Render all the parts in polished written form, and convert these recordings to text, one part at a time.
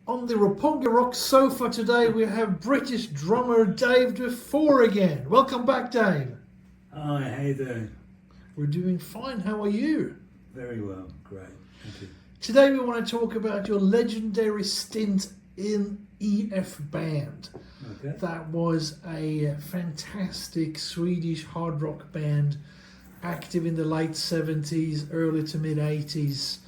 On the Roppongi Rocks sofa today we have British drummer Dave Dufort again. Welcome back, Dave. Hi, how you doing? We're doing fine. How are you? Very well, great, thank you. Today we want to talk about your legendary stint in EF Band. Okay. That was a fantastic Swedish hard rock band, active in the late 70s, early to mid 80s.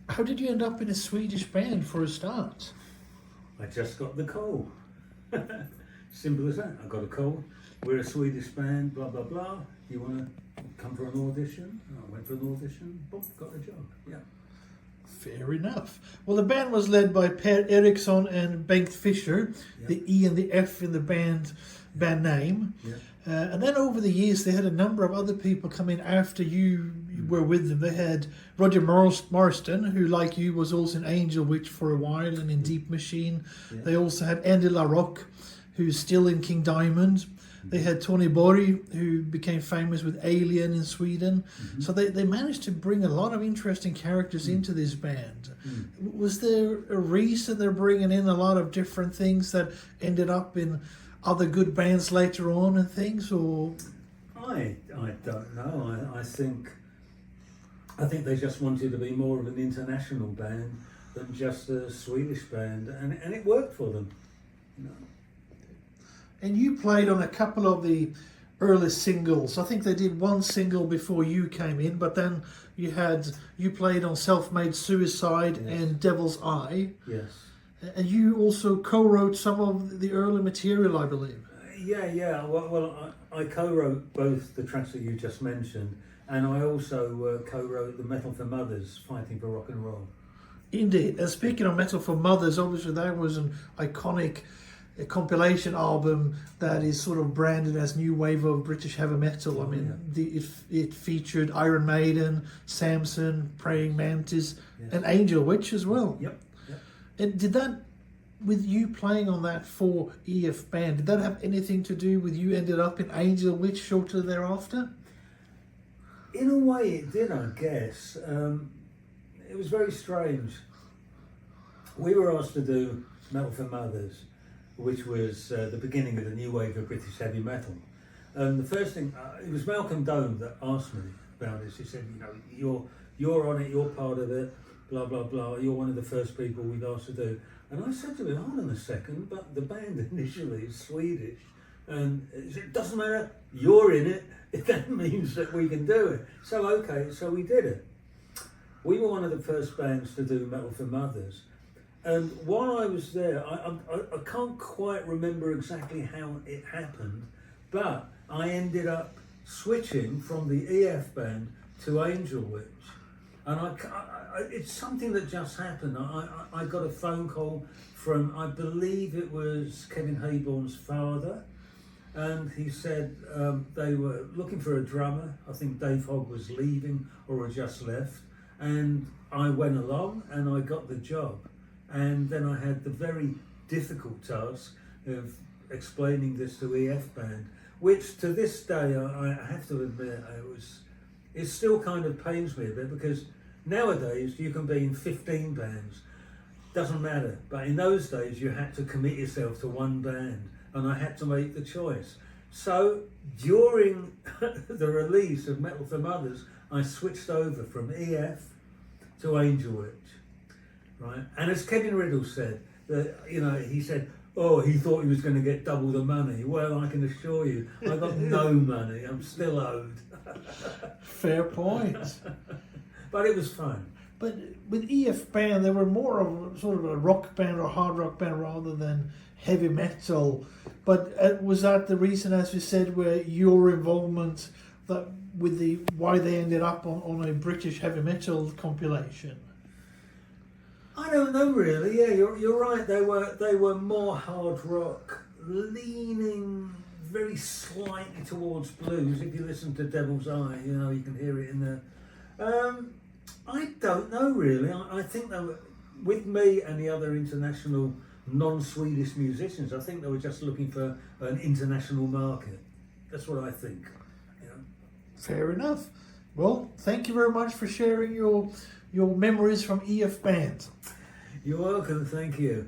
How did you end up in a Swedish band for a start? I just got the call. Simple as that. I got a call. We're a Swedish band, blah, blah, blah. You want to come for an audition? I went for an audition, boom, got the job. Yeah. Fair enough. Well, the band was led by Pär Ericsson and Bengt Fischer, the E and the F in the band name. Yeah. And then over the years, they had a number of other people come in after you were with them. They had Roger Marsden, who, like you, was also in Angel Witch for a while and in Deep Machine. Yeah. They also had LaRocque, who's still in King Diamond. They had Tony Borg, who became famous with Alien in Sweden. Mm-hmm. So they managed to bring a lot of interesting characters into this band. Was there a reason they're bringing in a lot of different things that ended up in other good bands later on and things, or? I don't know. I think they just wanted to be more of an international band than just a Swedish band, and it worked for them. You know. And you played on a couple of the early singles. I think they did one single before you came in, but then you played on Self-Made Suicide and Devil's Eye. Yes. And you also co-wrote some of the early material, I believe. Yeah. Well, I co-wrote both the tracks that you just mentioned, and I also co-wrote the Metal for Mothers, Fighting for Rock and Roll. Indeed. And speaking of Metal for Mothers, obviously that was an iconic compilation album that is sort of branded as new wave of British heavy metal. I mean, it featured Iron Maiden, Samson, Praying Mantis, and Angel Witch as well. Yep. And did that, with you playing on that for EF Band, did that have anything to do with you ended up in Angel Witch shortly thereafter? In a way it did, I guess. It was very strange. We were asked to do Metal for Mothers, which was the beginning of the new wave of British heavy metal. And the first thing, it was Malcolm Dome that asked me about this. He said, you're on it, you're part of it, blah, blah, blah. You're one of the first people we've asked to do. And I said to him, hold on a second, but the band initially is Swedish. And he said, it doesn't matter, you're in it. That means that we can do it. So, okay, so we did it. We were one of the first bands to do Metal for Mothers. And while I was there, I can't quite remember exactly how it happened, but I ended up switching from the EF band to Angel Witch. And it's something that just happened. I got a phone call from, I believe it was Kevin Hayborn's father, and he said they were looking for a drummer. I think Dave Hogg was leaving or had just left, and I went along and I got the job. And then I had the very difficult task of explaining this to EF Band, which to this day, I have to admit, it still kind of pains me a bit, because nowadays you can be in 15 bands, doesn't matter. But in those days you had to commit yourself to one band, and I had to make the choice. So during the release of Metal for Mothers, I switched over from EF to Angel Witch. Right, and as Kevin Riddle said, he said, he thought he was going to get double the money. Well, I can assure you, I got no money. I'm still owed. Fair point. But it was fun. But with EF Band, they were more of sort of a rock band or hard rock band rather than heavy metal. But was that the reason, as you said, where your involvement why they ended up on a British heavy metal compilation? I don't know really. Yeah, you're right. They were more hard rock, leaning very slightly towards blues. If you listen to Devil's Eye, you can hear it in there. I don't know really. I think they were, with me and the other international non-Swedish musicians, I think they were just looking for an international market. That's what I think. Fair enough. Well, thank you very much for sharing your your memories from EF Band. You're welcome, thank you.